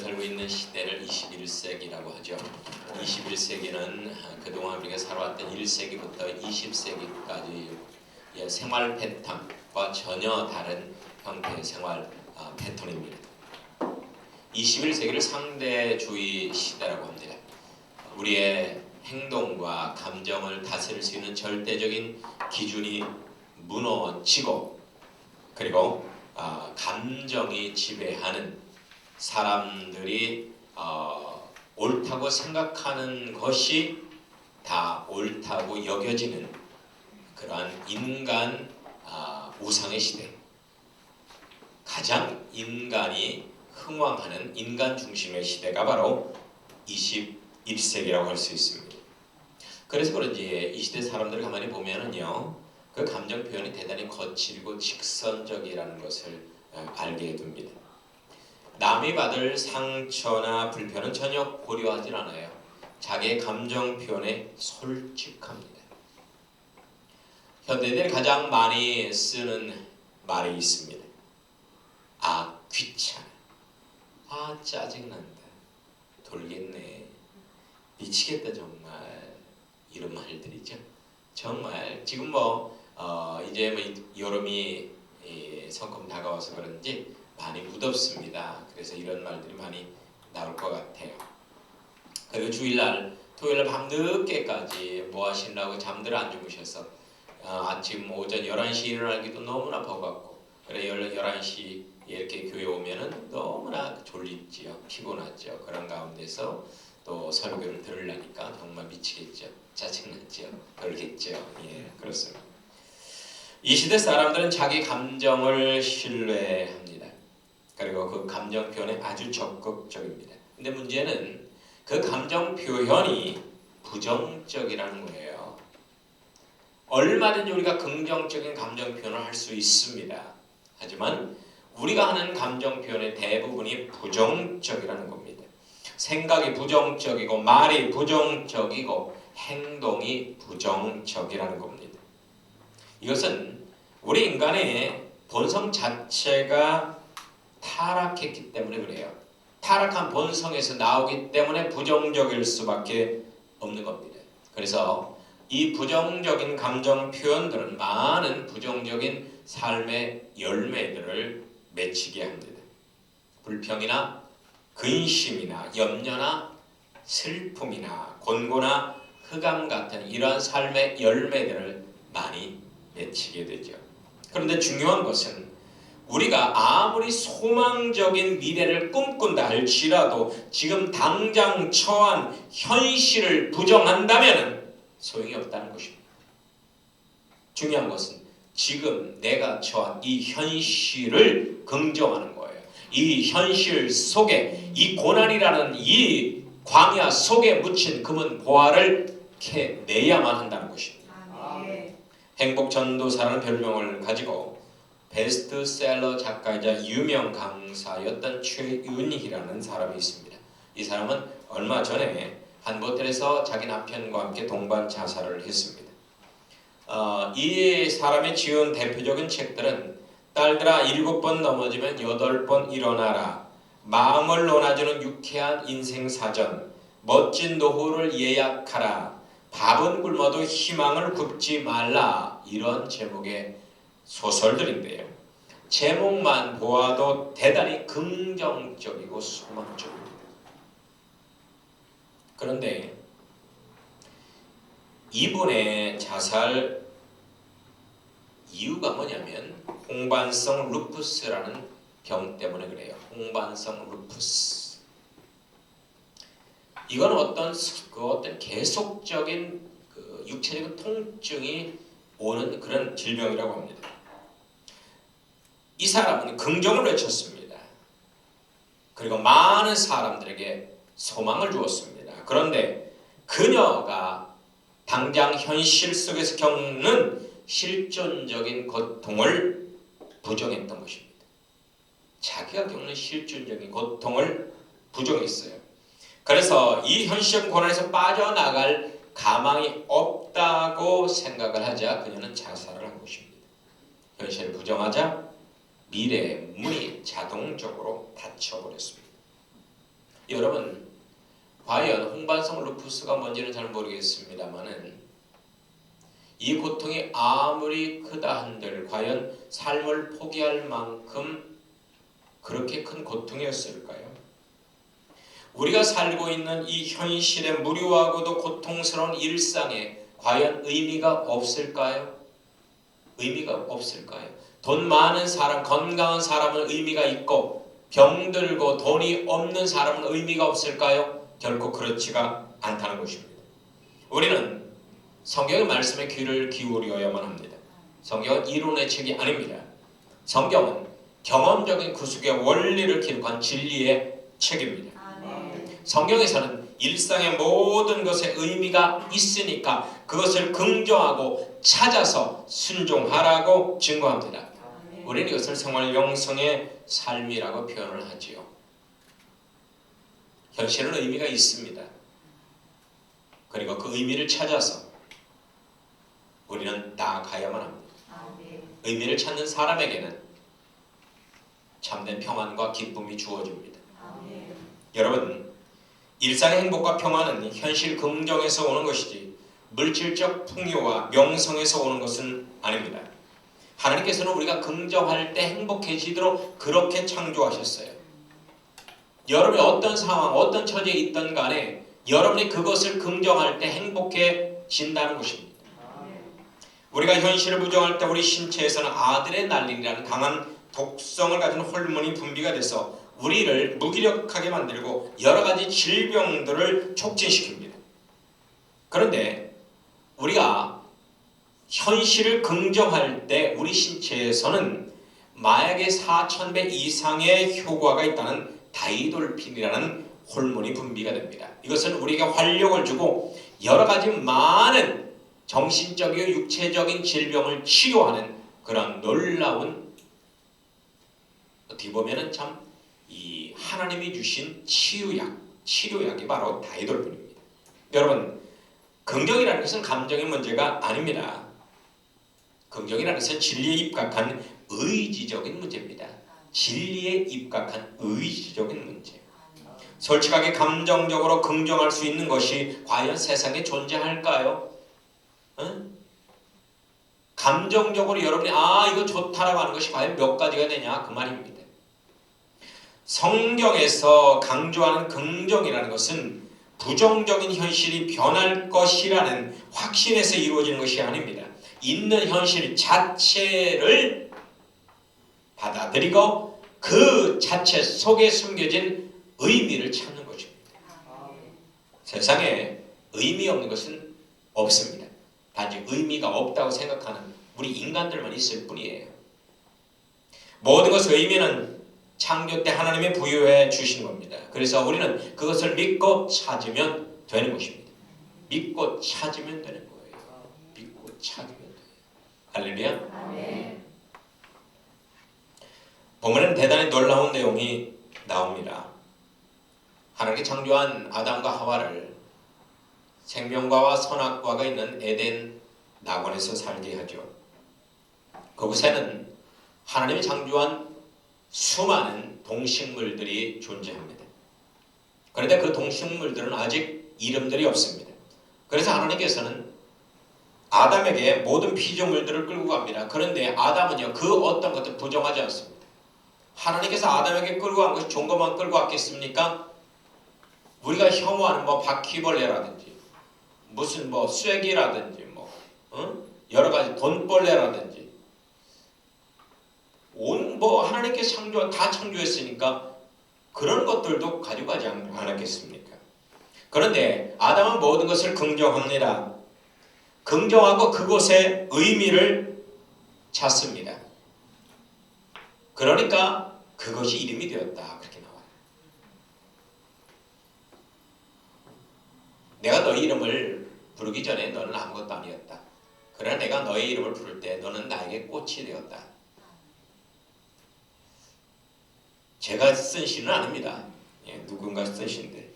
살고 있는 시대를 21세기라고 하죠. 21세기는 그동안 우리가 살아왔던 1세기부터 20세기까지 생활 패턴과 전혀 다른 형태의 생활 패턴입니다. 21세기를 상대주의 시대라고 합니다. 우리의 행동과 감정을 다스릴 수 있는 절대적인 기준이 무너지고, 그리고 감정이 지배하는 사람들이 옳다고 생각하는 것이 다 옳다고 여겨지는 그러한 인간 우상의 시대, 가장 인간이 흥왕하는 인간 중심의 시대가 바로 21세기라고 할 수 있습니다. 그래서 그런지 이 시대 사람들을 가만히 보면은요, 그 감정 표현이 대단히 거칠고 직선적이라는 것을 알게 됩니다. 남이 받을 상처나 불편은 전혀 고려하지 않아요. 자기의 감정 표현에 솔직합니다. 현대인들이 가장 많이 쓰는 말이 있습니다. 귀찮아. 짜증난다. 돌겠네. 미치겠다 정말. 이런 말들이죠. 정말 지금 이제 여름이 성큼 다가와서 그런지 많이 무덥습니다. 그래서 이런 말들이 많이 나올 것 같아요. 그리고 주일날, 토요일날 밤늦게까지 뭐 하시려고 잠들 안 주무셔서 아침 오전 11시 일어나기도 너무나 버겁고, 그래 11시 이렇게 교회 오면은 너무나 졸리지요. 피곤하죠. 그런 가운데서 또 설교를 들으려니까 정말 미치겠죠. 짜증났죠. 돌겠죠. 그렇습니다. 이 시대 사람들은 자기 감정을 신뢰합니다. 그리고 그 감정 표현에 아주 적극적입니다. 근데 문제는 그 감정 표현이 부정적이라는 거예요. 얼마든지 우리가 긍정적인 감정 표현을 할 수 있습니다. 하지만 우리가 하는 감정 표현의 대부분이 부정적이라는 겁니다. 생각이 부정적이고, 말이 부정적이고, 행동이 부정적이라는 겁니다. 이것은 우리 인간의 본성 자체가 타락했기 때문에 그래요. 타락한 본성에서 나오기 때문에 부정적일 수밖에 없는 겁니다. 그래서 이 부정적인 감정 표현들은 많은 부정적인 삶의 열매들을 맺히게 합니다. 불평이나 근심이나 염려나 슬픔이나 곤고나 흑암 같은 이러한 삶의 열매들을 많이 맺히게 되죠. 그런데 중요한 것은 우리가 아무리 소망적인 미래를 꿈꾼다 할지라도 지금 당장 처한 현실을 부정한다면 소용이 없다는 것입니다. 중요한 것은 지금 내가 처한 이 현실을 긍정하는 거예요. 이 현실 속에 이 고난이라는 이 광야 속에 묻힌 금은 보화를 캐내야만 한다는 것입니다. 행복전도사라는 별명을 가지고 베스트셀러 작가이자 유명 강사였던 최윤희라는 사람이 있습니다. 이 사람은 얼마 전에 한 모텔에서 자기 남편과 함께 동반 자살을 했습니다. 이 사람이 지은 대표적인 책들은 딸들아 7번 넘어지면 8번 일어나라, 마음을 논아주는 유쾌한 인생사전, 멋진 노후를 예약하라, 밥은 굶어도 희망을 굽지 말라, 이런 제목의 소설들인데요. 제목만 보아도 대단히 긍정적이고 소망적입니다. 그런데 이분의 자살 이유가 뭐냐면 홍반성 루푸스라는 병 때문에 그래요. 홍반성 루푸스. 이건 어떤 계속적인 육체적인 통증이 오는 그런 질병이라고 합니다. 이 사람은 긍정을 외쳤습니다. 그리고 많은 사람들에게 소망을 주었습니다. 그런데 그녀가 당장 현실 속에서 겪는 실존적인 고통을 부정했던 것입니다. 자기가 겪는 실존적인 고통을 부정했어요. 그래서 이 현실적 고난에서 빠져나갈 가망이 없다고 생각을 하자 그녀는 자살을 한 것입니다. 현실을 부정하자 미래의 문이 자동적으로 닫혀버렸습니다. 여러분, 과연 홍반성 루푸스가 뭔지는 잘 모르겠습니다만은 이 고통이 아무리 크다 한들 과연 삶을 포기할 만큼 그렇게 큰 고통이었을까요? 우리가 살고 있는 이 현실의 무료하고도 고통스러운 일상에 과연 의미가 없을까요? 의미가 없을까요? 돈 많은 사람, 건강한 사람은 의미가 있고 병들고 돈이 없는 사람은 의미가 없을까요? 결코 그렇지가 않다는 것입니다. 우리는 성경의 말씀에 귀를 기울여야만 합니다. 성경은 이론의 책이 아닙니다. 성경은 경험적인 구속의 원리를 기록한 진리의 책입니다. 성경에서는 일상의 모든 것에 의미가 있으니까 그것을 긍정하고 찾아서 순종하라고 증거합니다. 우리는 이것을 생활 영성의 삶이라고 표현을 하지요. 현실은 의미가 있습니다. 그리고 그 의미를 찾아서 우리는 나아가야만 합니다. 의미를 찾는 사람에게는 참된 평안과 기쁨이 주어집니다. 여러분, 일상의 행복과 평안은 현실 긍정에서 오는 것이지 물질적 풍요와 명성에서 오는 것은 아닙니다. 하나님께서는 우리가 긍정할 때 행복해지도록 그렇게 창조하셨어요. 여러분이 어떤 상황, 어떤 처지에 있든 간에 여러분이 그것을 긍정할 때 행복해진다는 것입니다. 우리가 현실을 부정할 때 우리 신체에서는 아드레날린이라는 강한 독성을 가진 호르몬이 분비가 돼서 우리를 무기력하게 만들고 여러 가지 질병들을 촉진시킵니다. 그런데 우리가 현실을 긍정할 때 우리 신체에서는 마약의 4000배 이상의 효과가 있다는 다이돌핀이라는 호르몬이 분비가 됩니다. 이것은 우리에게 활력을 주고 여러 가지 많은 정신적이고 육체적인 질병을 치료하는 그런 놀라운, 어떻게 보면은 참 이 하나님이 주신 치료약이 바로 다이돌핀입니다. 여러분, 긍정이라는 것은 감정의 문제가 아닙니다. 긍정이라는 것은 진리에 입각한 의지적인 문제입니다. 진리에 입각한 의지적인 문제. 솔직하게 감정적으로 긍정할 수 있는 것이 과연 세상에 존재할까요? 응? 감정적으로 여러분이 이거 좋다라고 하는 것이 과연 몇 가지가 되냐 그 말입니다. 성경에서 강조하는 긍정이라는 것은 부정적인 현실이 변할 것이라는 확신에서 이루어지는 것이 아닙니다. 있는 현실 자체를 받아들이고 그 자체 속에 숨겨진 의미를 찾는 것입니다. 세상에 의미 없는 것은 없습니다. 단지 의미가 없다고 생각하는 우리 인간들만 있을 뿐이에요. 모든 것의 의미는 창조 때 하나님이 부여해 주신 겁니다. 그래서 우리는 그것을 믿고 찾으면 되는 것입니다. 믿고 찾으면 되는 거예요. 믿고 찾으면 돼요. 할렐루야. 아멘. 보면은 대단히 놀라운 내용이 나옵니다. 하나님께 창조한 아담과 하와를 생명과와 선악과가 있는 에덴 낙원에서 살게 하죠. 그곳에는 하나님이 창조한 수많은 동식물들이 존재합니다. 그런데 그 동식물들은 아직 이름들이 없습니다. 그래서 하나님께서는 아담에게 모든 피조물들을 끌고 갑니다. 그런데 아담은요, 그 어떤 것도 부정하지 않습니다. 하나님께서 아담에게 끌고 간 것이 좋은 것만 끌고 왔겠습니까? 우리가 혐오하는 바퀴벌레라든지 무슨 쐐기라든지 여러 가지 돈벌레라든지 하나님께서 다 창조했으니까 그런 것들도 가져가지 않았겠습니까? 그런데 아담은 모든 것을 긍정합니다. 긍정하고 그곳에 의미를 찾습니다. 그러니까 그것이 이름이 되었다. 그렇게 나와요. 내가 너희 이름을 부르기 전에 너는 아무것도 아니었다. 그러나 내가 너의 이름을 부를 때 너는 나에게 꽃이 되었다. 제가 쓴 시는 아닙니다. 누군가 쓴 시인데.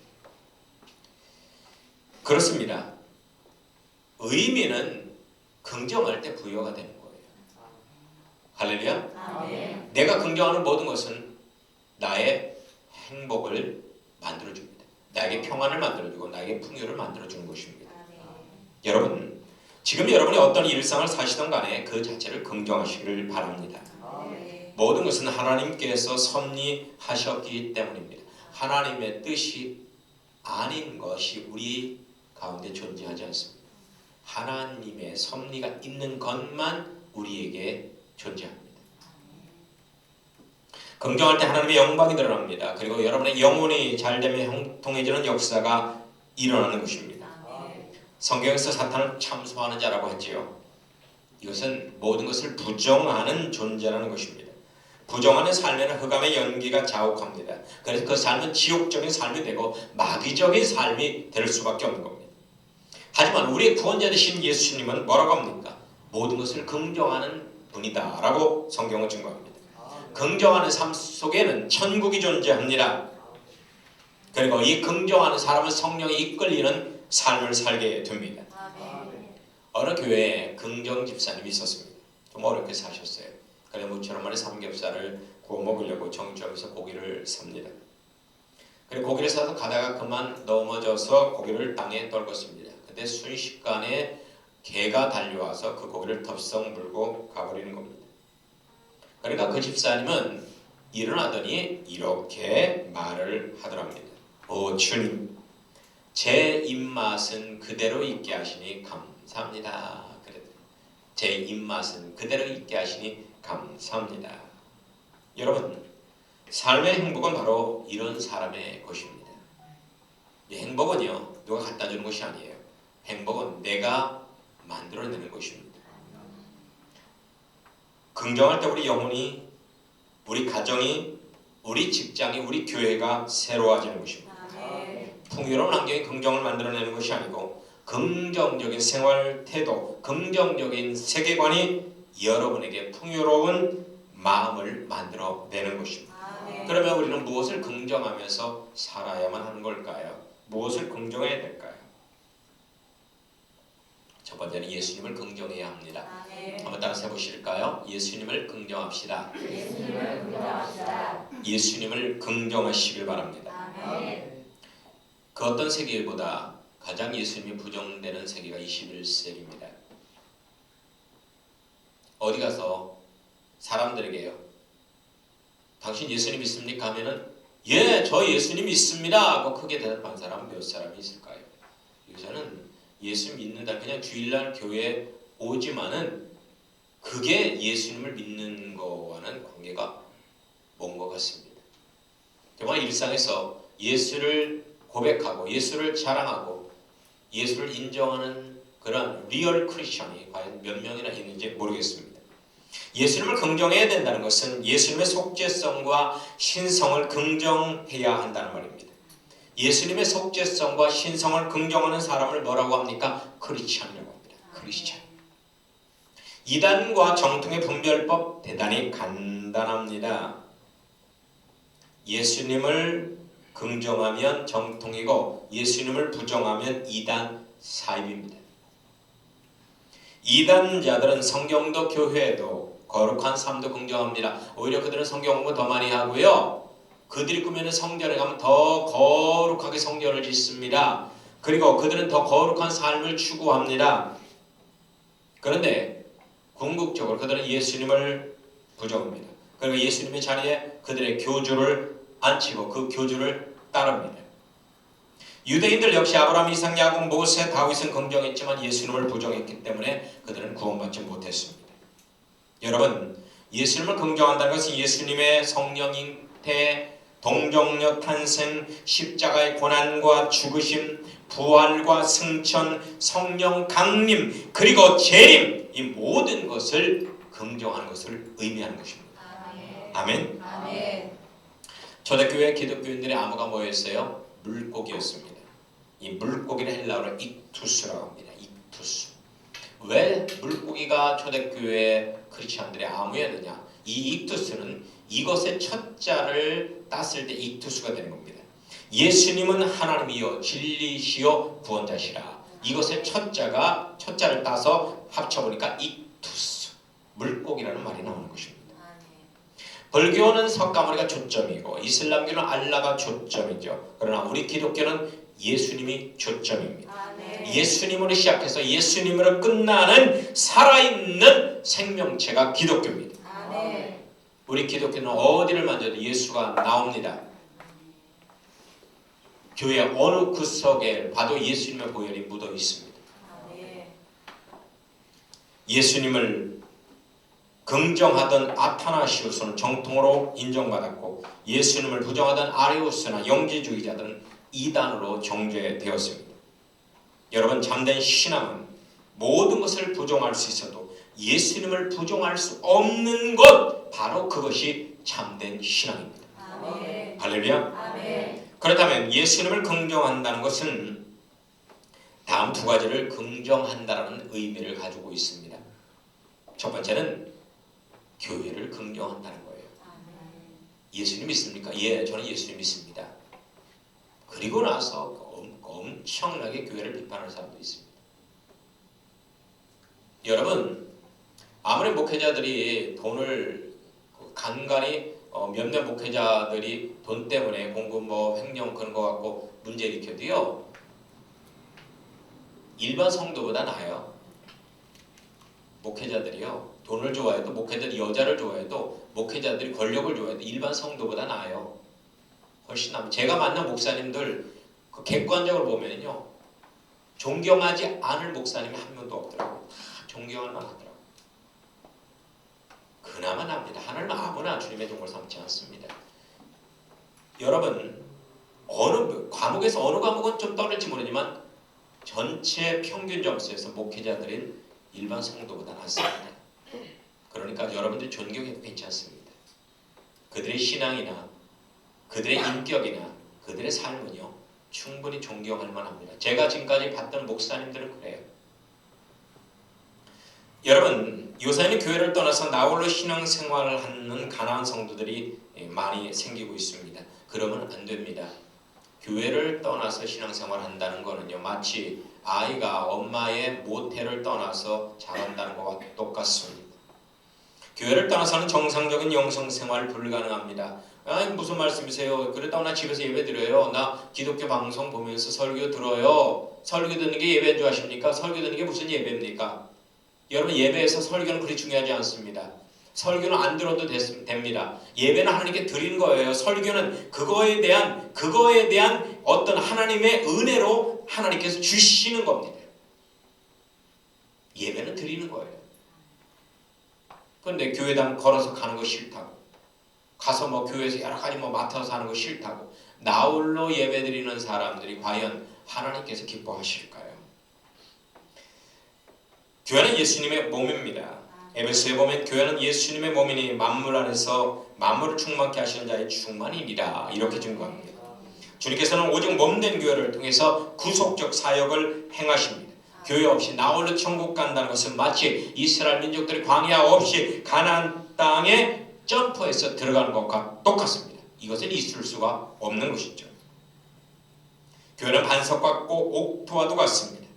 그렇습니다. 의미는 긍정할 때 부여가 되는 거예요. 할렐루야. 아멘. 내가 긍정하는 모든 것은 나의 행복을 만들어줍니다. 나에게 평안을 만들어주고 나에게 풍요를 만들어주는 것입니다. 여러분, 지금 여러분이 어떤 일상을 사시던 간에 그 자체를 긍정하시기를 바랍니다. 모든 것은 하나님께서 섭리하셨기 때문입니다. 하나님의 뜻이 아닌 것이 우리 가운데 존재하지 않습니다. 하나님의 섭리가 있는 것만 우리에게 존재합니다. 긍정할 때 하나님의 영광이 드러납니다. 그리고 여러분의 영혼이 잘되면 형통해지는 역사가 일어나는 것입니다. 성경에서 사탄을 참소하는 자라고 하지요. 이것은 모든 것을 부정하는 존재라는 것입니다. 부정하는 삶에는 흑암의 연기가 자욱합니다. 그래서 그 삶은 지옥적인 삶이 되고 마귀적인 삶이 될 수밖에 없는 겁니다. 하지만 우리의 구원자 되신 예수님은 뭐라고 합니까? 모든 것을 긍정하는 분이다 라고 성경은 증거합니다. 긍정하는 삶 속에는 천국이 존재합니다. 그리고 이 긍정하는 사람은 성령이 이끌리는 삶을 살게 됩니다. 어느 교회에 긍정 집사님이 있었습니다. 좀 어렵게 사셨어요. 그래 모처럼 만에 삼겹살을 구워 먹으려고 정육점에서 고기를 삽니다. 그래 고기를 사서 가다가 그만 넘어져서 고기를 땅에 떨궜습니다. 근데 순식간에 개가 달려와서 그 고기를 덥석 물고 가버리는 겁니다. 그러니까 그 집사님은 일어나더니 이렇게 말을 하더랍니다. 오 주님, 제 입맛은 그대로 있게 하시니 감사합니다. 제 입맛은 그대로 있게 하시니 감사합니다. 여러분, 삶의 행복은 바로 이런 사람의 것입니다. 이 행복은요, 누가 갖다 주는 것이 아니에요. 행복은 내가 만들어내는 것입니다. 긍정할 때 우리 영혼이, 우리 가정이, 우리 직장이, 우리 교회가 새로워지는 것입니다. 풍요로운 환경이 긍정을 만들어내는 것이 아니고 긍정적인 생활 태도, 긍정적인 세계관이 여러분에게 풍요로운 마음을 만들어내는 것입니다. 그러면 우리는 무엇을 긍정하면서 살아야만 하는 걸까요? 무엇을 긍정해야 될까요? 첫 번째는 예수님을 긍정해야 합니다. 한번 따라서 해보실까요? 예수님을 긍정합시다. 예수님을 긍정하시길 바랍니다. 그 어떤 세계보다 가장 예수님이 부정되는 세계가 21세기입니다. 어디 가서 사람들에게요, 당신 예수님 믿습니까? 하면은 예, 저 예수님 믿습니다 하고 크게 대답한 사람은 몇 사람이 있을까요? 요새는 예수 믿는다, 그냥 주일날 교회에 오지만은 그게 예수님을 믿는 거와는 관계가 먼 것 같습니다. 정말 일상에서 예수를 고백하고 예수를 자랑하고 예수를 인정하는 그런 리얼 크리스천이 과연 몇 명이나 있는지 모르겠습니다. 예수님을 긍정해야 된다는 것은 예수님의 속죄성과 신성을 긍정해야 한다는 말입니다. 예수님의 속죄성과 신성을 긍정하는 사람을 뭐라고 합니까? 크리스천이라고 합니다. 크리스천. 이단과 정통의 분별법 대단히 간단합니다. 예수님을 긍정하면 정통이고 예수님을 부정하면 이단 사입입니다. 이단자들은 성경도 교회도 거룩한 삶도 긍정합니다. 오히려 그들은 성경 공부 더 많이 하고요, 그들이 꾸미는 성전에 가면 더 거룩하게 성전을 짓습니다. 그리고 그들은 더 거룩한 삶을 추구합니다. 그런데 궁극적으로 그들은 예수님을 부정합니다. 그리고 예수님의 자리에 그들의 교주를 앉히고 그 교주를 따릅니다. 유대인들 역시 아브라함, 이삭, 야곱, 모세, 다윗은 긍정했지만 예수님을 부정했기 때문에 그들은 구원받지 못했습니다. 여러분, 예수님을 긍정한다는 것은 예수님의 성령 잉태, 동정녀 탄생, 십자가의 고난과 죽으심, 부활과 승천, 성령 강림, 그리고 재림, 이 모든 것을 긍정하는 것을 의미하는 것입니다. 아멘. 아멘. 초대교회 기독교인들의 암호가 뭐였어요? 물고기였습니다. 이 물고기를 헬라어로 익투스라고 합니다. 익투스. 왜 물고기가 초대교회 크리스천들의 암호였느냐? 이 익투스는 이것의 첫 자를 땄을 때 익투스가 되는 겁니다. 예수님은 하나님이요 진리시요 구원자시라. 이것의 첫 자를 따서 합쳐보니까 익투스, 물고기라는 말이 나오는 것입니다. 불교는 석가모니가 초점이고 이슬람교는 알라가 초점이죠. 그러나 우리 기독교는 예수님이 초점입니다. 예수님으로 시작해서 예수님으로 끝나는 살아있는 생명체가 기독교입니다. 우리 기독교는 어디를 만져도 예수가 나옵니다. 교회 어느 구석에 봐도 예수님의 보혈이 묻어 있습니다. 예수님을 긍정하던 아타나시우스는 정통으로 인정받았고 예수님을 부정하던 아리우스나 영지주의자들은 이단으로 정죄되었습니다. 여러분, 참된 신앙은 모든 것을 부정할 수 있어도 예수님을 부정할 수 없는 것, 바로 그것이 참된 신앙입니다. 아멘. 할렐루야. 아멘. 그렇다면 예수님을 긍정한다는 것은 다음 두 가지를 긍정한다는 의미를 가지고 있습니다. 첫 번째는 교회를 긍정한다는 거예요. 예수님 믿습니까? 예, 저는 예수님 믿습니다. 그리고 나서 엄청나게 교회를 비판하는 사람도 있습니다. 여러분, 아무리 목회자들이 돈을 간간히 몇몇 목회자들이 돈 때문에 공금 횡령 그런 거 갖고 문제 일으켜도요, 일반 성도보다 나아요. 목회자들이요, 돈을 좋아해도, 목회자들이 여자를 좋아해도, 목회자들이 권력을 좋아해도 일반 성도보다 나아요. 훨씬 나. 제가 만난 목사님들 그 객관적으로 보면요, 존경하지 않을 목사님이 한 명도 없더라고요. 다 존경할 만하더라고요. 그나마 납니다. 하나님은 아무나 주님의 종을 삼지 않습니다. 여러분, 어느 과목에서 어느 과목은 좀 떨어질지 모르지만 전체 평균 점수에서 목회자들은 일반 성도보다 낫습니다. 그러니까 여러분들 존경해도 괜찮습니다. 그들의 신앙이나 그들의 인격이나 그들의 삶은요, 충분히 존경할 만합니다. 제가 지금까지 봤던 목사님들은 그래요. 여러분, 요새는 교회를 떠나서 나홀로 신앙생활을 하는 가난한 성도들이 많이 생기고 있습니다. 그러면 안 됩니다. 교회를 떠나서 신앙생활을 한다는 거는요, 마치 아이가 엄마의 모태를 떠나서 자란다는 것과 똑같습니다. 교회를 떠나서는 정상적인 영성생활 불가능합니다. 아니, 무슨 말씀이세요? 그러다 나 집에서 예배 드려요. 나 기독교 방송 보면서 설교 들어요. 설교 듣는 게 예배인 줄 아십니까? 설교 듣는 게 무슨 예배입니까? 여러분, 예배에서 설교는 그리 중요하지 않습니다. 설교는 안 들어도 됩니다. 예배는 하나님께 드리는 거예요. 설교는 그거에 대한 어떤 하나님의 은혜로 하나님께서 주시는 겁니다. 예배는 드리는 거예요. 그런데 교회당 걸어서 가는 거 싫다고, 가서 교회에서 여러 가지 맡아서 하는 거 싫다고, 나홀로 예배드리는 사람들이 과연 하나님께서 기뻐하실까요? 교회는 예수님의 몸입니다. 에베소에 보면 교회는 예수님의 몸이니 만물 안에서 만물을 충만케 하시는 자의 충만이니라, 이렇게 증거합니다. 주님께서는 오직 몸된 교회를 통해서 구속적 사역을 행하십니다. 교회 없이 나홀로 천국 간다는 것은 마치 이스라엘 민족들이 광야 없이 가나안 땅에 점프해서 들어가는 것과 똑같습니다. 이것은 있을 수가 없는 것이죠. 교회는 반석 같고 옥토와도 같습니다.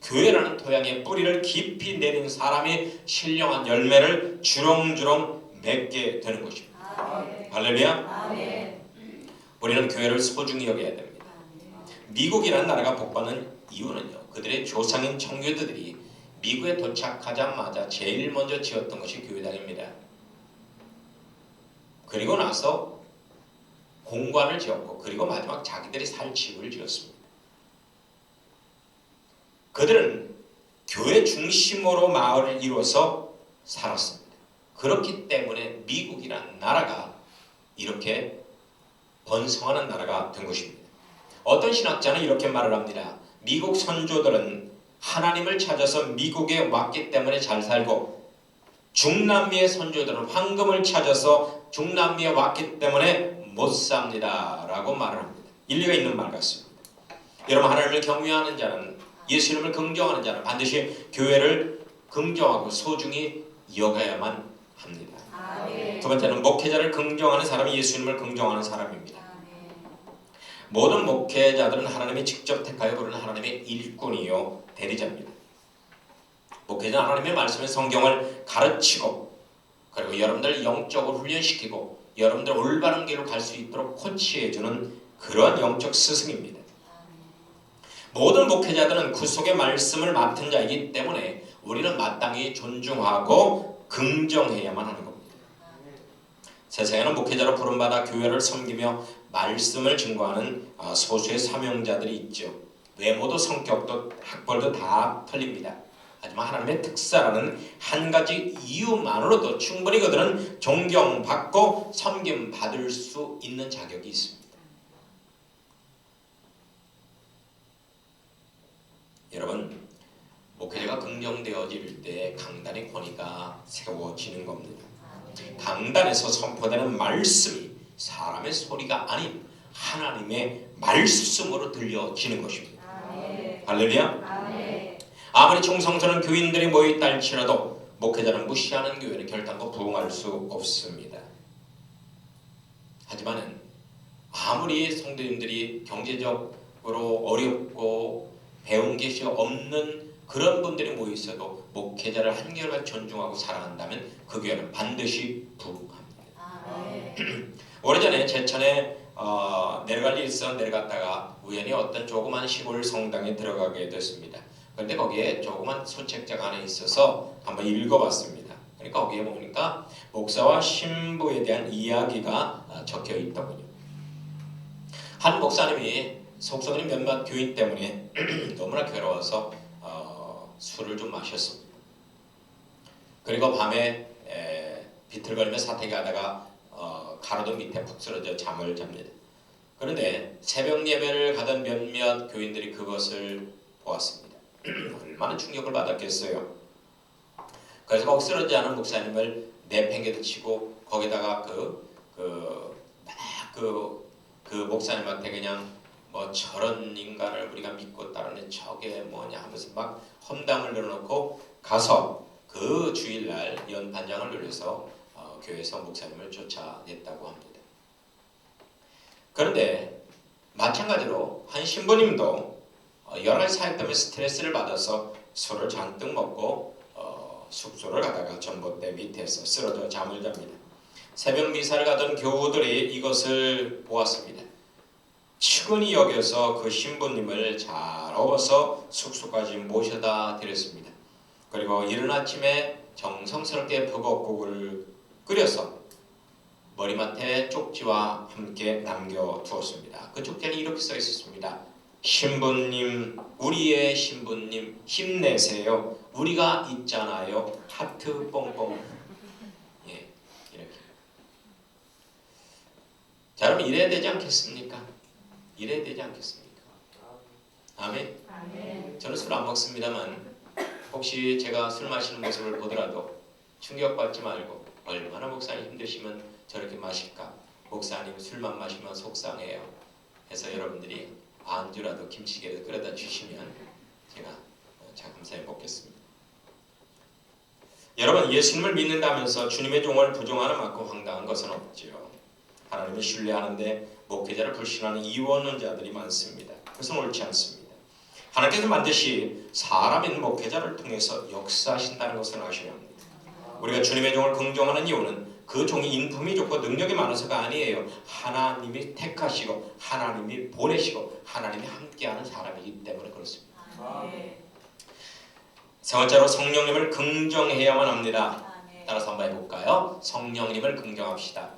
교회라는 토양에 뿌리를 깊이 내린 사람이 신령한 열매를 주렁주렁 맺게 되는 것입니다. 할렐루야. 우리는 교회를 소중히 여겨야 됩니다. 미국이라는 나라가 복받는 이유는요, 그들의 조상인 청교도들이 미국에 도착하자마자 제일 먼저 지었던 것이 교회당입니다. 그리고 나서 공관을 지었고, 그리고 마지막 자기들이 살 집을 지었습니다. 그들은 교회 중심으로 마을을 이루어서 살았습니다. 그렇기 때문에 미국이라는 나라가 이렇게 번성하는 나라가 된 것입니다. 어떤 신학자는 이렇게 말을 합니다. 미국 선조들은 하나님을 찾아서 미국에 왔기 때문에 잘 살고, 중남미의 선조들은 황금을 찾아서 중남미에 왔기 때문에 못 삽니다 라고 말을 합니다. 일리가 있는 말 같습니다. 여러분, 하나님을 경외하는 자는, 예수님을 긍정하는 자는 반드시 교회를 긍정하고 소중히 여가야만 합니다. 두 번째는 목회자를 긍정하는 사람이 예수님을 긍정하는 사람입니다. 모든 목회자들은 하나님이 직접 택하여 부르는 하나님의 일꾼이요 대리자입니다. 목회자는 하나님의 말씀의 성경을 가르치고, 그리고 여러분들 영적으로 훈련시키고, 여러분들 올바른 길로 갈 수 있도록 코치해주는 그러한 영적 스승입니다. 모든 목회자들은 구속의 말씀을 맡은 자이기 때문에 우리는 마땅히 존중하고 긍정해야만 하는 겁니다. 세상에는 목회자로 부름받아 교회를 섬기며 말씀을 증거하는 소수의 사명자들이 있죠. 외모도 성격도 학벌도 다 틀립니다. 하지만 하나님의 특사라는 한 가지 이유만으로도 충분히 그들은 존경받고 섬김받을 수 있는 자격이 있습니다. 여러분, 목회자가 긍정되어질 때 강단의 권위가 세워지는 겁니다. 강단에서 선포되는 말씀이 사람의 소리가 아닌 하나님의 말씀으로 들려지는 것입니다. 할렐루야. 아무리 충성스러운 교인들이 모여있다 할지라도 목회자를 무시하는 교회는 결단코 부흥할 수 없습니다. 하지만 아무리 성도님들이 경제적으로 어렵고 배운 것이 없는 그런 분들이 모여있어도 목회자를 한결같이 존중하고 사랑한다면 그 교회는 반드시 부흥합니다. 오래전에 제천에 내려갈 일이 있어 내려갔다가 우연히 어떤 조그만 시골 성당에 들어가게 됐습니다. 그런데 거기에 조그만 소책자가 하나 있어서 한번 읽어봤습니다. 그러니까 거기에 보니까 목사와 신부에 대한 이야기가 적혀 있더군요. 한 목사님이 속성인 몇몇 교인 때문에 너무나 괴로워서 술을 좀 마셨습니다. 그리고 밤에 비틀거리며 사택하다가 가로등 밑에 푹 쓰러져 잠을 잡니다. 그런데 새벽 예배를 가던 몇몇 교인들이 그것을 보았습니다. 얼마나 충격을 받았겠어요. 그래서 거기 쓰러지지 않은 목사님을 내팽개도 치고 거기다가 그 목사님한테 그냥 뭐 저런 인간을 우리가 믿고 따르는 저게 뭐냐 하면서 막 험담을 늘어놓고 가서 그 주일날 연판장을 눌려서 교회에서 목사님을 쫓아냈다고 합니다. 그런데 마찬가지로 한 신부님도 여러 가지 사역 때문에 스트레스를 받아서 술을 잔뜩 먹고 숙소를 가다가 전봇대 밑에서 쓰러져 잠을 잡니다. 새벽 미사를 가던 교우들이 이것을 보았습니다. 측은히 여겨서 그 신부님을 잘 업어서 숙소까지 모셔다 드렸습니다. 그리고 이른 아침에 정성스럽게 북엇국을 끓여서 머리맡에 쪽지와 함께 남겨두었습니다. 그 쪽지는 이렇게 써 있었습니다. 신부님, 우리의 신부님 힘내세요. 우리가 있잖아요. 하트 뽕뽕. 예, 이렇게. 자, 여러분 이래야 되지 않겠습니까? 이래야 되지 않겠습니까? 아멘. 저는 술 안 먹습니다만 혹시 제가 술 마시는 모습을 보더라도 충격받지 말고 얼마나 목사님 힘드시면 저렇게 마실까? 목사님 술만 마시면 속상해요. 해서 여러분들이 안주라도 김치게라도 끓여다 주시면 제가 감사해 먹겠습니다. 여러분 예수님을 믿는다면서 주님의 종을 부정하는 만큼 황당한 것은 없지요. 하나님을 신뢰하는데 목회자를 불신하는 이원론자들이 많습니다. 그것은 옳지 않습니다. 하나님께서 반드시 사람인 목회자를 통해서 역사하신다는 것을 아셔야 합니다. 우리가 주님의 종을 긍정하는 이유는 그 종이 인품이 좋고 능력이 많아서가 아니에요. 하나님이 택하시고 하나님이 보내시고 하나님이 함께하는 사람이기 때문에 그렇습니다. 세 번째로 성령님을 긍정해야만 합니다. 따라서 한번 해볼까요? 성령님을 긍정합시다.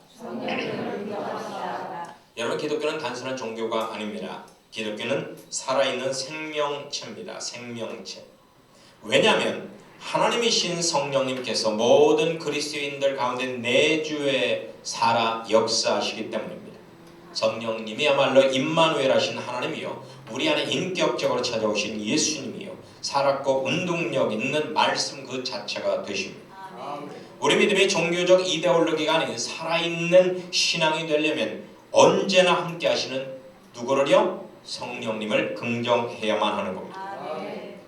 여러분 기독교는 단순한 종교가 아닙니다. 기독교는 살아있는 생명체입니다. 생명체. 왜냐하면 하나님이신 성령님께서 모든 그리스도인들 가운데 내주에 살아 역사하시기 때문입니다. 성령님이야말로 임마누엘 하신 하나님이요 우리 안에 인격적으로 찾아오신 예수님이요 살았고 운동력 있는 말씀 그 자체가 되십니다. 우리 믿음이 종교적 이데올로기가 아닌 살아있는 신앙이 되려면 언제나 함께 하시는 누구를요? 성령님을 긍정해야만 하는 겁니다.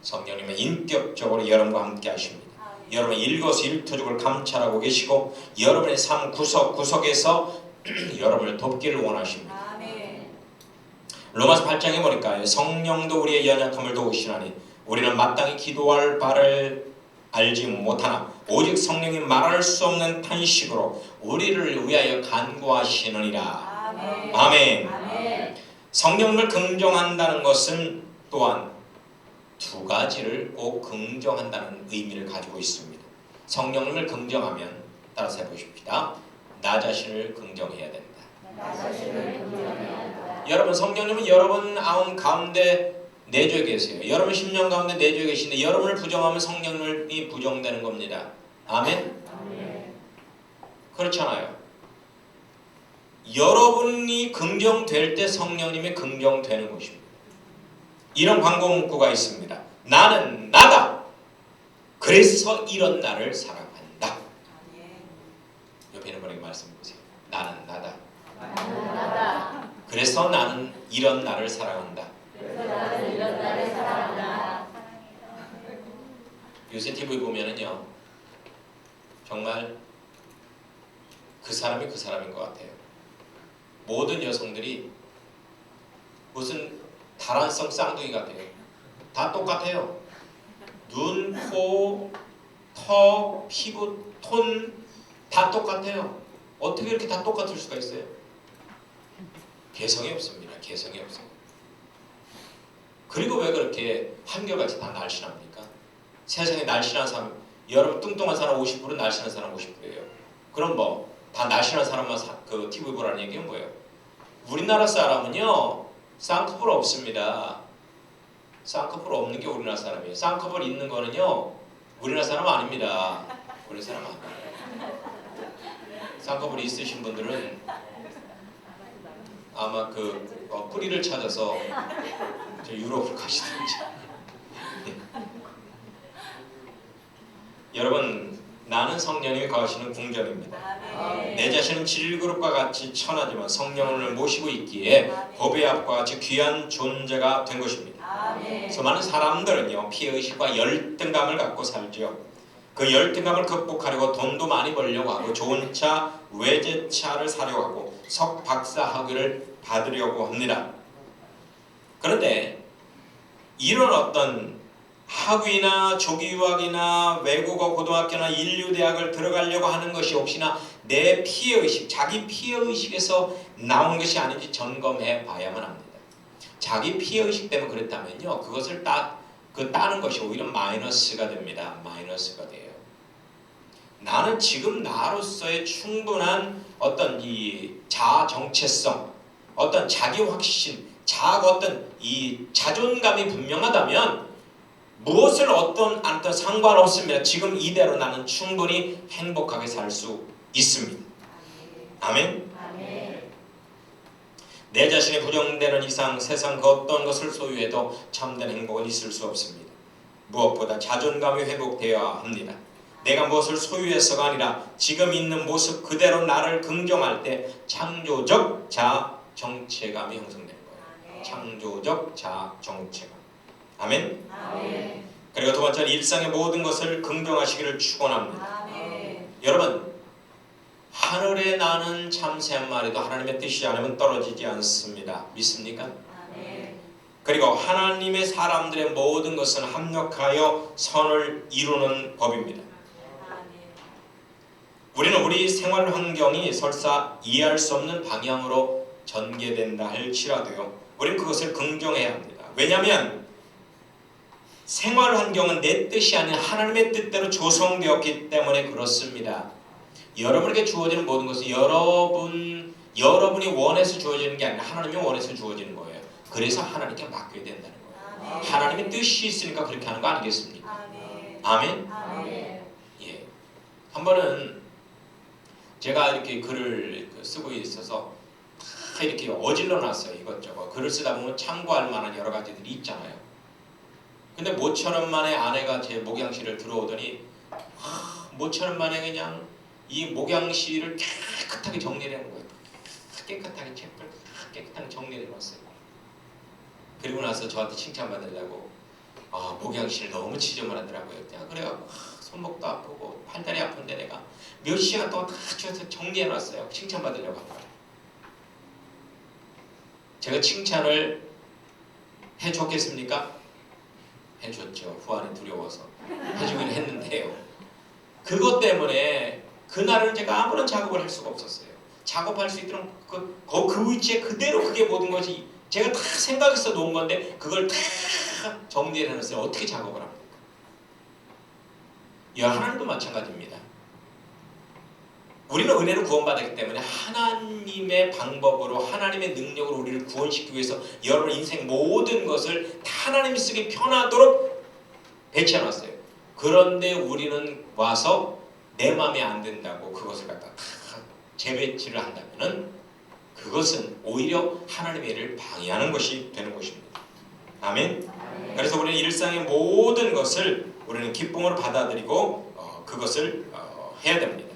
성령님은 인격적으로 여러분과 함께 하십니다. 여러분의 일거수일투족을 감찰하고 계시고 여러분의 삶 구석구석에서 여러분을 돕기를 원하십니다. 로마서 8장에 보니까 성령도 우리의 연약함을 도우시나니 우리는 마땅히 기도할 바를 알지 못하나 오직 성령이 말할 수 없는 탄식으로 우리를 위하여 간구하시느니라. 아멘. 아멘. 아멘. 성령을 긍정한다는 것은 또한 두 가지를 꼭 긍정한다는 의미를 가지고 있습니다. 성령을 긍정하면 따라서 해보십시다. 나 자신을 긍정해야 된다. 나 자신을 긍정해야 한다. 여러분, 성령님은 여러분 아움 가운데 내주에 계세요. 여러분 심령 가운데 내주에 계신데 여러분을 부정하면 성령님이 부정되는 겁니다. 아멘? 아멘. 그렇잖아요. 여러분이 긍정될 때 성령님이 긍정되는 것입니다. 이런 광고 문구가 있습니다. 나는 나다. 그래서 이런 나를 사랑한다. 옆에 있는 분에게 말씀해 보세요. 나는 나다. 나는 나다. 그래서 나는 이런 나를 사랑한다. 그래서 나는 이런 나를 사랑한다. 요새 TV 보면은요, 정말 그 사람이 그 사람인 것 같아요. 모든 여성들이 무슨 다란성 쌍둥이 같아요. 다 똑같아요. 눈, 코, 턱, 피부, 톤 다 똑같아요. 어떻게 이렇게 다 똑같을 수가 있어요? 개성이 없습니다. 개성이 없어요. 그리고 왜 그렇게 한결같이 다 날씬합니까? 세상에 날씬한 사람, 여러분 뚱뚱한 사람 50%, 날씬한 사람 50%예요. 그럼 뭐 다 날씬한 사람만 그 TV 보라는 얘기는 뭐예요? 우리나라 사람은요, 쌍꺼풀 없습니다. 쌍꺼풀 없는 게 우리나라 사람이에요. 쌍꺼풀 있는 거는요, 우리나라 사람 아닙니다. 우리나라 사람 아닙니다. 쌍꺼풀이 있으신 분들은 아마 그 뿌리를 찾아서 저 유럽을 가시든지. 여러분, 나는 성령님이 거하시는 궁전입니다. 아멘. 내 자신은 질그릇과 같이 천하지만 성령을 모시고 있기에 법의 앞과 같이 귀한 존재가 된 것입니다. 아멘. 그래서 많은 사람들은요, 피해의식과 열등감을 갖고 살죠. 그 열등감을 극복하려고 돈도 많이 벌려고 하고 좋은 차, 외제차를 사려고 하고 석박사 학위를 받으려고 합니다. 그런데 이런 어떤 학위나 조기유학이나 외국어 고등학교나 인류대학을 들어가려고 하는 것이 혹시나 내 피해의식, 자기 피해의식에서 나온 것이 아닌지 점검해 봐야만 합니다. 자기 피해의식 때문에 그랬다면요, 그것을 따는 것이 오히려 마이너스가 됩니다. 마이너스가 돼요. 나는 지금 나로서의 충분한 어떤 이 자아 정체성, 어떤 자기 확신, 어떤 이 자존감이 분명하다면 무엇을 어떤 상관없습니다. 지금 이대로 나는 충분히 행복하게 살 수 있습니다. 아멘. 아멘. 내 자신이 부정되는 이상 세상 그 어떤 것을 소유해도 참된 행복은 있을 수 없습니다. 무엇보다 자존감이 회복되어야 합니다. 내가 무엇을 소유해서가 아니라 지금 있는 모습 그대로 나를 긍정할 때 창조적 자아 정체감이 형성되는 거예요. 창조적 자아 정체감. 아멘. 아멘. 그리고 두 번째는 일상의 모든 것을 긍정하시기를 축원합니다. 아멘. 여러분, 하늘에 나는 참새 한 마리도 하나님의 뜻이 아니면 떨어지지 않습니다. 믿습니까? 아멘. 그리고 하나님의 사람들의 모든 것은 합력하여 선을 이루는 법입니다. 우리는 우리 생활 환경이 설사 이해할 수 없는 방향으로 전개된다 할지라도요, 우리는 그것을 긍정해야 합니다. 왜냐하면 생활 환경은 내 뜻이 아닌 하나님의 뜻대로 조성되었기 때문에 그렇습니다. 여러분에게 주어지는 모든 것은 여러분이 원해서 주어지는 게 아니라 하나님이 원해서 주어지는 거예요. 그래서 하나님께 맡겨야 된다는 거예요. 아멘. 하나님의 뜻이 있으니까 그렇게 하는 거 아니겠습니까? 아멘. 아멘? 아멘. 예. 한 번은 제가 이렇게 글을 쓰고 있어서 다 이렇게 어질러 놨어요. 이것저것. 글을 쓰다 보면 참고할 만한 여러 가지들이 있잖아요. 근데 모처럼 만에 아내가 제 목양실을 들어오더니 모처럼 만에 그냥 이 목양실을 깨끗하게 정리를 해놓은 거예요. 깨끗하게 책을 깨끗하게 정리해 놨어요. 그리고 나서 저한테 칭찬받으려고 목양실 너무 지저분하더라고요. 그래갖고 손목도 아프고 팔다리 아픈데 내가 몇 시간 동안 다 쥐어서 정리해 놨어요. 칭찬받으려고 한 거예요. 제가 칭찬을 해줬겠습니까? 해줬죠. 후안이 두려워서 해주긴 했는데요. 그것 때문에 그날은 제가 아무런 작업을 할 수가 없었어요. 작업할 수 있도록 그 위치에 그대로 그게 모든 것이 제가 다 생각해서 놓은 건데 그걸 다 정리해 놨어요. 어떻게 작업을 합니까? 하나님도 마찬가지입니다. 우리는 은혜로 구원받았기 때문에 하나님의 방법으로 하나님의 능력으로 우리를 구원시키기 위해서 여러분 인생 모든 것을 다 하나님이 쓰기 편하도록 배치해놨어요. 그런데 우리는 와서 내 마음에 안 든다고 그것을 갖다 다 재배치를 한다면은 그것은 오히려 하나님의 일을 방해하는 것이 되는 것입니다. 아멘. 그래서 우리는 일상의 모든 것을 우리는 기쁨으로 받아들이고 그것을 해야 됩니다.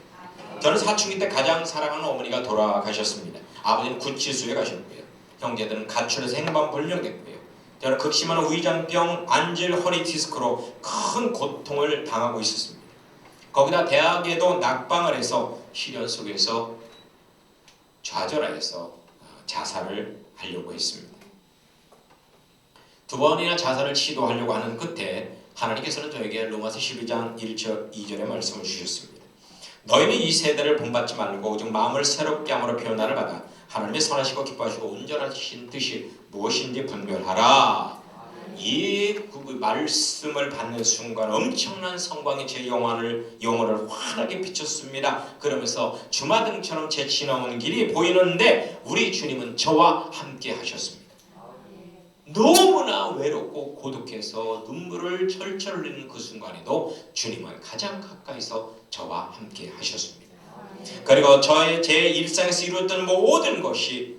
저는 사춘기 때 가장 사랑하는 어머니가 돌아가셨습니다. 아버지는 구치소에 가셨고요. 형제들은 가출해서 행방불명됐고요. 저는 극심한 위장병, 안질, 허리 디스크로 큰 고통을 당하고 있었습니다. 거기다 대학에도 낙방을 해서 시련 속에서 좌절하여서 자살을 하려고 했습니다. 2번이나 자살을 시도하려고 하는 끝에 하나님께서는 저에게 로마서 12장 1절 2절의 말씀을 주셨습니다. 너희는 이 세대를 본받지 말고 오직 마음을 새롭게 함으로 변화를 받아 하나님의 선하시고 기뻐하시고 온전하신 뜻이 무엇인지 분별하라. 이 말씀을 받는 순간 엄청난 성광이 제 영혼을 환하게 비췄습니다. 그러면서 주마등처럼 제 지나오는 길이 보이는데 우리 주님은 저와 함께 하셨습니다. 너무나 외롭고 고독해서 눈물을 철철 흘리는 그 순간에도 주님은 가장 가까이서 저와 함께 하셨습니다. 그리고 제 일상에서 이루었던 모든 것이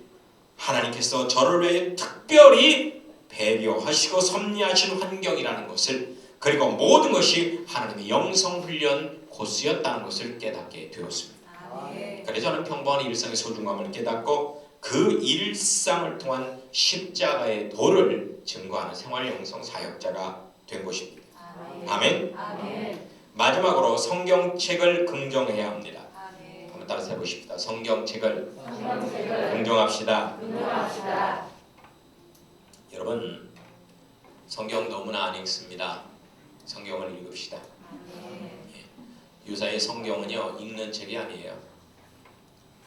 하나님께서 저를 위해 특별히 배려하시고 섭리하신 환경이라는 것을, 그리고 모든 것이 하나님의 영성훈련 코스였다는 것을 깨닫게 되었습니다. 그래서 저는 평범한 일상의 소중함을 깨닫고 그 일상을 통한 십자가의 도를 증거하는 생활 영성 사역자가 된 것입니다. 아멘. 마지막으로 성경책을 긍정해야 합니다. 한번 따라서 해보십시다. 성경책을 긍정합시다. 여러분, 성경 너무나 안 읽습니다. 성경을 읽읍시다. 요사의 성경은요, 읽는 책이 아니에요.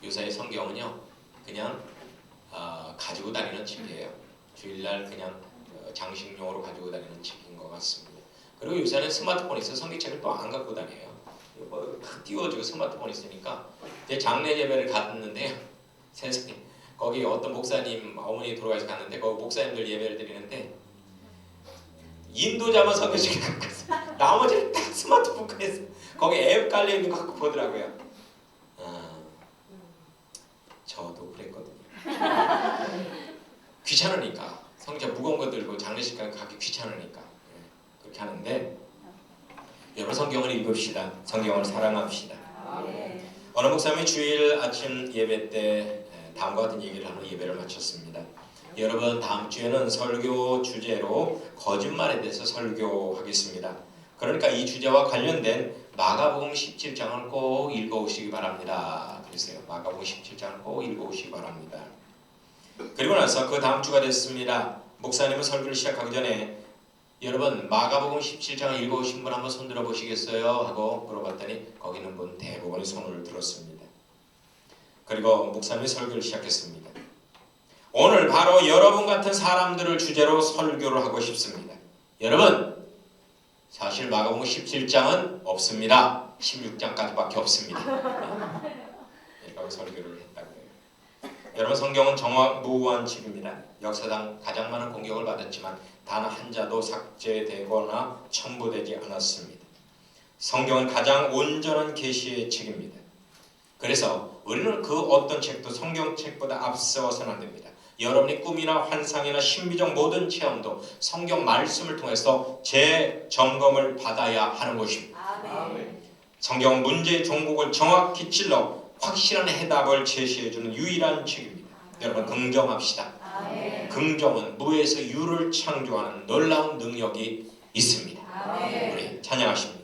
요사의 성경은요, 그냥 가지고 다니는 책이에요. 주일날 그냥 장식용으로 가지고 다니는 책인 것 같습니다. 그리고 요새는 스마트폰이 있어서 성경책을 또 안 갖고 다녀요. 탁 띄워주고 스마트폰 있으니까. 제 장례 예배를 갔는데요, 세상에 거기 어떤 목사님 어머니 돌아가서 갔는데 거기 목사님들 예배를 드리는데 인도자만 성경책을 갖고 있어요. 나머지는 딱 스마트폰에서 거기 앱 깔려 있는 거 갖고 보더라고요. 저도 그랬거든요. 귀찮으니까 성경 무거운 거 들고 장례식 가기 귀찮으니까 그렇게 하는데, 여러분 성경을 읽읍시다. 성경을 사랑합시다. 어느 목사님이 주일 아침 예배 때 다음과 같은 얘기를 하며 예배를 마쳤습니다. 여러분, 다음 주에는 설교 주제로 거짓말에 대해서 설교하겠습니다. 그러니까 이 주제와 관련된 마가복음 17장을 꼭 읽어오시기 바랍니다. 그랬어요. 마가복음 17장을 꼭 읽어오시기 바랍니다. 그리고 나서 그 다음 주가 됐습니다. 목사님은 설교를 시작하기 전에 여러분 마가복음 17장을 읽어오신 분 한번 손 들어 보시겠어요? 하고 물어봤더니 거기 있는 분 대부분이 손을 들었습니다. 그리고 목사님이 설교를 시작했습니다. 오늘 바로 여러분 같은 사람들을 주제로 설교를 하고 싶습니다. 여러분, 사실 마가복음 17장은 없습니다. 16장까지밖에 없습니다. 이렇게 설교를 했다고요. 여러분, 성경은 정확무구한 책입니다. 역사상 가장 많은 공격을 받았지만 단 한 자도 삭제되거나 첨부되지 않았습니다. 성경은 가장 온전한 계시의 책입니다. 그래서 우리는 그 어떤 책도 성경책보다 앞세워서는 안 됩니다. 여러분의 꿈이나 환상이나 신비적 모든 체험도 성경 말씀을 통해서 재점검을 받아야 하는 것입니다. 성경은 문제의 종국을 정확히 찔러 확실한 해답을 제시해주는 유일한 책입니다. 여러분, 긍정합시다. 긍정은 무에서 유를 창조하는 놀라운 능력이 있습니다. 우리 찬양하십니다.